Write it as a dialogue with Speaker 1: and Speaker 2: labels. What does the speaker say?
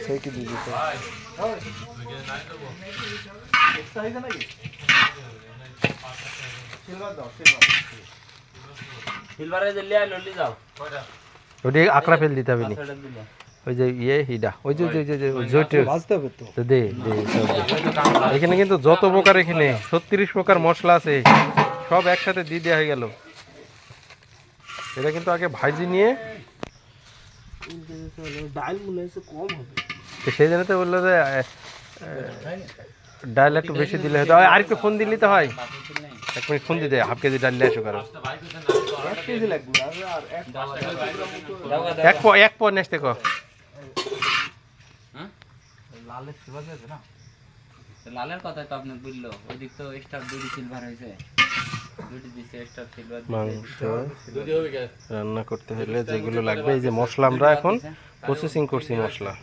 Speaker 1: সেই কি দিবি তো
Speaker 2: সিলভারে দিলে ললি যাও
Speaker 1: ওটি আকড়া ফেল দিতে হবে নি ওই যে ইয়ে হিডা ওই যে জয়টা ভাজতে হবে তো দে দে এখানে কিন্তু যত প্রকার এখানে 36 প্রকার মশলা আছে সব একসাথে দিয়ে দেওয়া হয়ে গেল এটা কিন্তু আগে ভাজি নিয়ে
Speaker 3: ডাল মনে হচ্ছে কম হবে
Speaker 1: সেই জন্য তো বললো যে ডাল একটু বেশি দিলে হয়তো আর একটু ফোন দিলি তো হয় 1 মিনিট ফোন দিতে হাফ কেজি ডাল নিয়ে আসো কারো
Speaker 3: 1 কেজি লাগবে আর
Speaker 1: এক পর নেস্তে কো
Speaker 2: লালের সিলভার আছে না লালের কথা তো আপনি বললো ওইদিক তো এক্সট্রা দুটি সিলভার হয়েছে দুটি দিছে এক্সট্রা সিলভার
Speaker 1: মাংস রান্না করতে হলে যেগুলো লাগবে এই যে মশলা আমরা এখন প্রসেসিং করছি মশলা